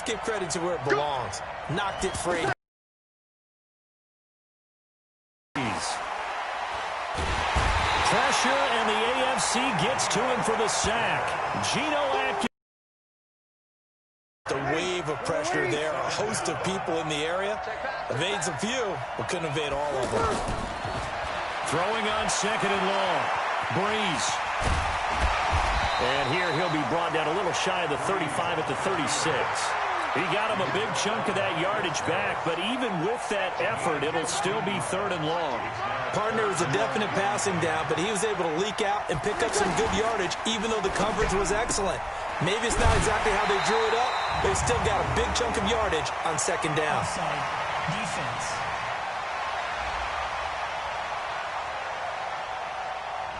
give credit to where it belongs. Knocked it free. Pressure, and the AFC gets to him for the sack. Geno Atkins. The wave of pressure there. A host of people in the area. Evades a few, but couldn't evade all of them. Throwing on second and long. Breeze. And here he'll be brought down a little shy of the 35 at the 36. He got him a big chunk of that yardage back, but even with that effort, it'll still be third and long. Partner was a definite passing down, but he was able to leak out and pick up some good yardage, even though the coverage was excellent. Maybe it's not exactly how they drew it up, but he still got a big chunk of yardage on second down. Offside defense.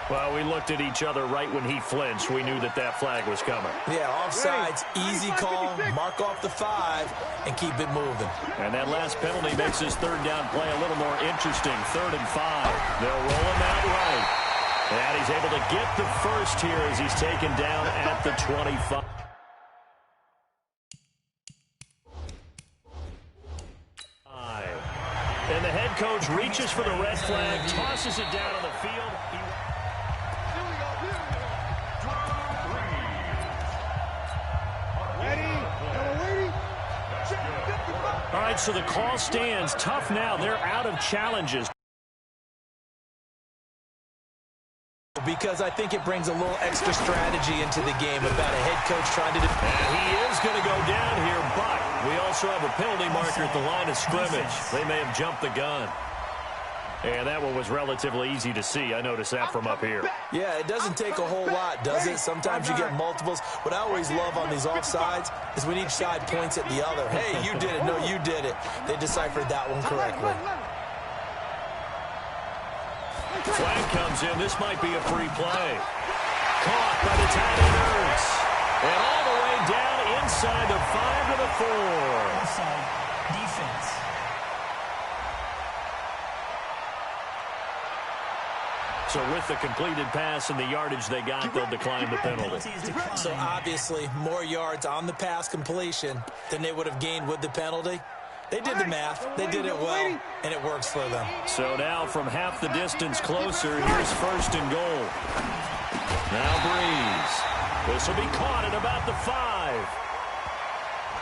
Well, we looked at each other right when he flinched. We knew that that flag was coming. Yeah, offsides, easy call, mark off the 5, and keep it moving. And that last penalty makes his third down play a little more interesting. 3rd and 5. They'll roll him out right. And he's able to get the first here as he's taken down at the 25. And the head coach reaches for the red flag, tosses it down on the field. All right, so the call stands. Tough now. They're out of challenges. Because I think it brings a little extra strategy into the game about a head coach trying to... And he is going to go down here, but we also have a penalty marker at the line of scrimmage. They may have jumped the gun. And that one was relatively easy to see. I noticed that from up here. Yeah, it doesn't take a whole lot, does it? Sometimes you get multiples. What I always love on these offsides is when each side points at the other. Hey, you did it. No, you did it. They deciphered that one correctly. Flag comes in. This might be a free play. Caught by the tight end Ertz. And all the way down inside the 5 to the 4. Offside defense. So with the completed pass and the yardage they got, they'll decline the penalty. So obviously, more yards on the pass completion than they would have gained with the penalty. They did the math. They did it well, and it works for them. So now from half the distance closer, here's 1st and goal. Now Breeze. This will be caught at about the 5.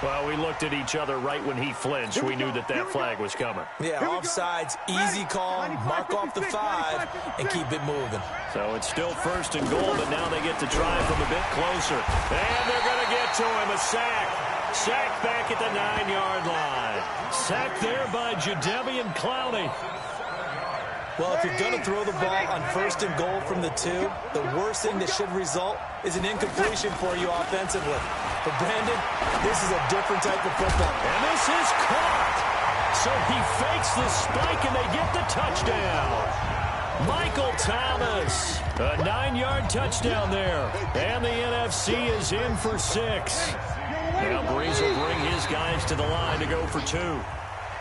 Well, we looked at each other right when he flinched. We knew that that flag was coming. Yeah, offsides, easy call, mark off the 5, and keep it moving. So it's still 1st and goal, but now they get to try from a bit closer. And they're going to get to him, a sack. Sack back at the 9-yard line. Sacked there by Jadeveon Clowney. Well, if you're going to throw the ball on 1st and goal from the 2, the worst thing that should result is an incompletion for you offensively. But, Brandon, this is a different type of football. And this is caught. So he fakes the spike, and they get the touchdown. Michael Thomas, a 9-yard touchdown there. And the NFC is in for 6. Now Breeze will bring his guys to the line to go for 2.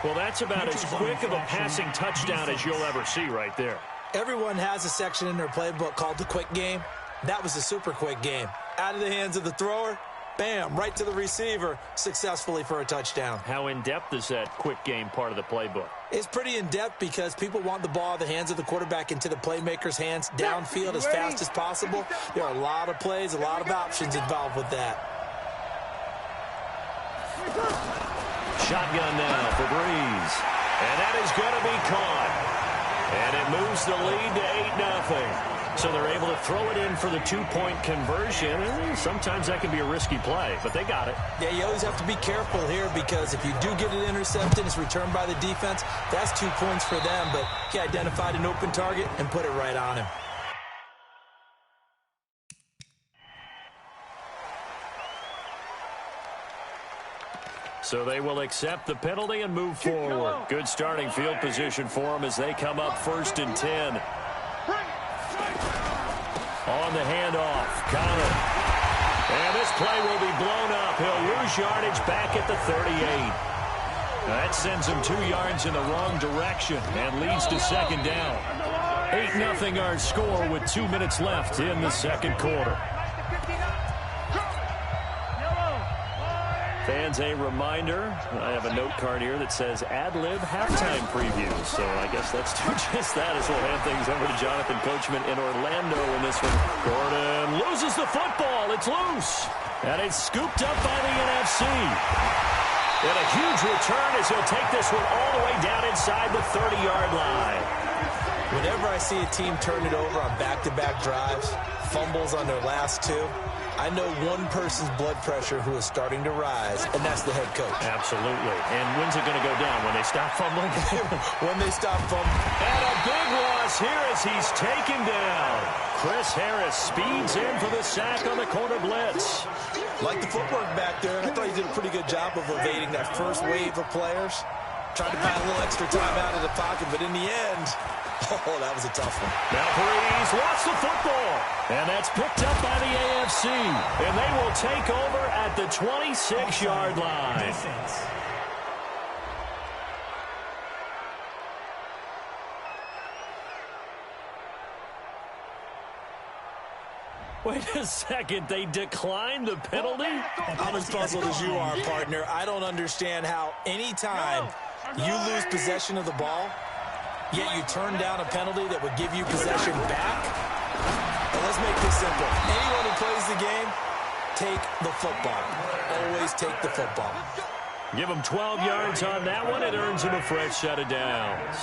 Well, that's about as quick of a passing touchdown as you'll ever see right there. Everyone has a section in their playbook called the quick game. That was the super quick game. Out of the hands of the thrower, bam, right to the receiver, successfully for a touchdown. How in-depth is that quick game part of the playbook? It's pretty in-depth because people want the ball out of the hands of the quarterback into the playmaker's hands downfield as fast as possible. There are a lot of plays, a lot of options involved with that. Shotgun now for Breeze. And that is going to be caught. And it moves the lead to 8-0. So they're able to throw it in for the 2-point conversion. And sometimes that can be a risky play, but they got it. Yeah, you always have to be careful here because if you do get it intercepted, it's returned by the defense. That's 2 points for them, but he identified an open target and put it right on him. So they will accept the penalty and move forward. Good starting field position for them as they come up 1st and 10. On the handoff, Connor. And this play will be blown up. He'll lose yardage back at the 38. That sends him 2 yards in the wrong direction and leads to 2nd down. 8-0 our score with 2 minutes left in the 2nd quarter. Fans fans, a reminder. I have a note card here that says ad-lib halftime preview. So I guess let's do just that as we'll hand things over to Jonathan Coachman in Orlando in this one. Gordon loses the football. It's loose. And it's scooped up by the NFC. And a huge return as he'll take this one all the way down inside the 30-yard line. Whenever I see a team turn it over on back-to-back drives, fumbles on their last two, I know one person's blood pressure who is starting to rise, and that's the head coach. Absolutely. And when's it going to go down? When they stop fumbling? When they stop fumbling. And a big loss here as he's taken down. Chris Harris speeds in for the sack on the corner blitz. Like the footwork back there, and I thought he did a pretty good job of evading that first wave of players. Tried to buy a little extra time out of the pocket, but in the end, oh, that was a tough one. Now Breeze lost the football, and that's picked up by the AFC, and they will take over at the 26-yard line. Defense. Wait a second, they declined the penalty? I'm as puzzled as you are, partner. I don't understand how any time you lose possession of the ball, yet you turn down a penalty that would give you possession back. And let's make this simple. Anyone who plays the game, take the football. Always take the football. Give him 12 yards on that one. It earns him a fresh set of downs.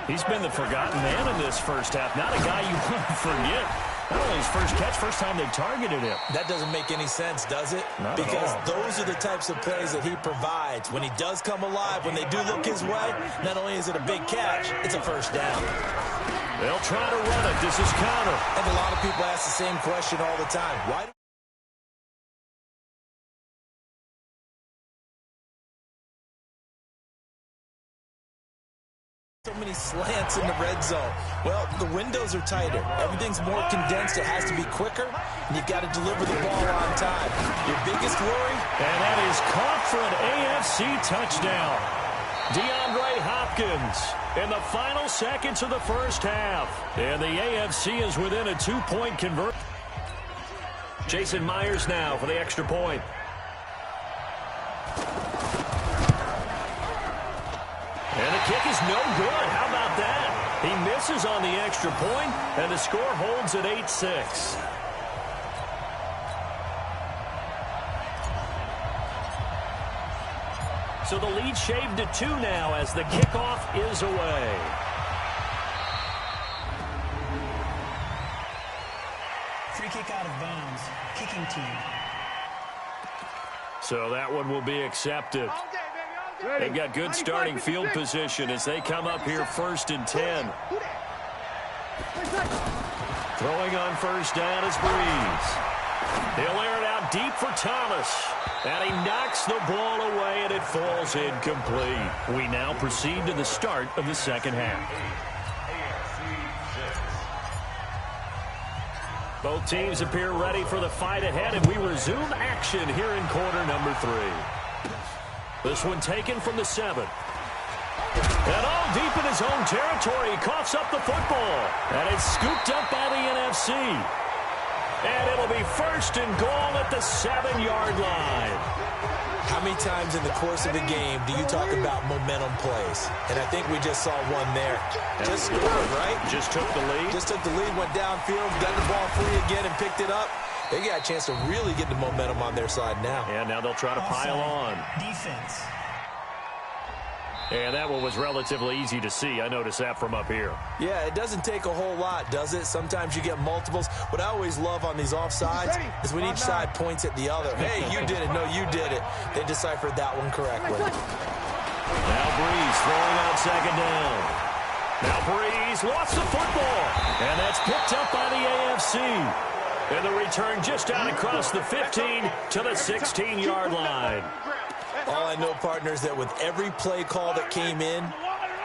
He's been the forgotten man in this first half. Not a guy you want to forget. Not only his first catch, first time they targeted him. That doesn't make any sense, does it? Not because at all. those are the types of plays that he provides. When he does come alive, when they do look his way, not only is it a big catch, it's a first down. They'll try to run it. This is counter. And a lot of people ask the same question all the time. Why do so many slants in the red zone? Well, the windows are tighter. Everything's more condensed. It has to be quicker, and you've got to deliver the ball on time. Your biggest worry? And that is caught for an AFC touchdown. DeAndre Hopkins in the final seconds of the first half. And the AFC is within a 2-point conversion. Jason Myers now for the extra point. And the kick is no good. How about that? He misses on the extra point, and the score holds at 8-6. So the lead shaved to 2 now as the kickoff is away. Free kick out of bounds. Kicking team. So that one will be accepted. They've got good starting field position as they come up here 1st and 10. Throwing on first down is Breeze. He'll air it out deep for Thomas. And he knocks the ball away, and it falls incomplete. We now proceed to the start of the second half. Both teams appear ready for the fight ahead, and we resume action here in quarter number 3. This one taken from the 7. And all deep in his own territory, he coughs up the football. And it's scooped up by the NFC. And it'll be 1st and goal at the 7-yard line. How many times in the course of a game do you talk about momentum plays? And I think we just saw one there. Just scored, right? Just took the lead. Just took the lead, went downfield, got the ball free again, and picked it up. They got a chance to really get the momentum on their side now. And now they'll try to pile on. Defense. And that one was relatively easy to see. I noticed that from up here. Yeah, it doesn't take a whole lot, does it? Sometimes you get multiples. What I always love on these offsides is when each side points at the other. Hey, you did it. No, you did it. They deciphered that one correctly. Now Breeze throwing on second down. Now Breeze lost the football. And that's picked up by the AFC. And the return just out across the 15 to the 16-yard line. All I know, partner, is that with every play call that came in,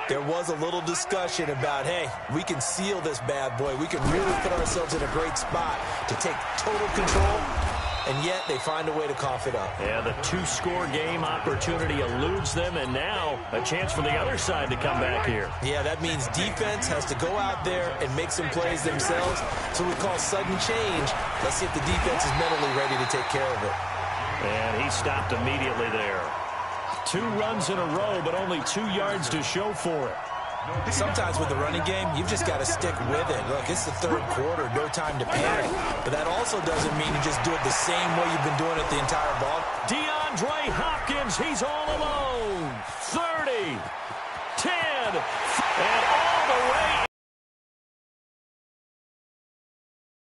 there was a little discussion about, hey, we can seal this bad boy. We can really put ourselves in a great spot to take total control, and yet they find a way to cough it up. Yeah, the 2-score game opportunity eludes them, and now a chance for the other side to come back here. Yeah, that means defense has to go out there and make some plays themselves. So we call sudden change. Let's see if the defense is mentally ready to take care of it. And he stopped immediately there. 2 runs in a row, but only 2 yards to show for it. Sometimes with the running game, you've just got to stick with it. Look, it's the 3rd quarter, no time to panic. But that also doesn't mean you just do it the same way you've been doing it the entire ball. DeAndre Hopkins, he's all alone. 30.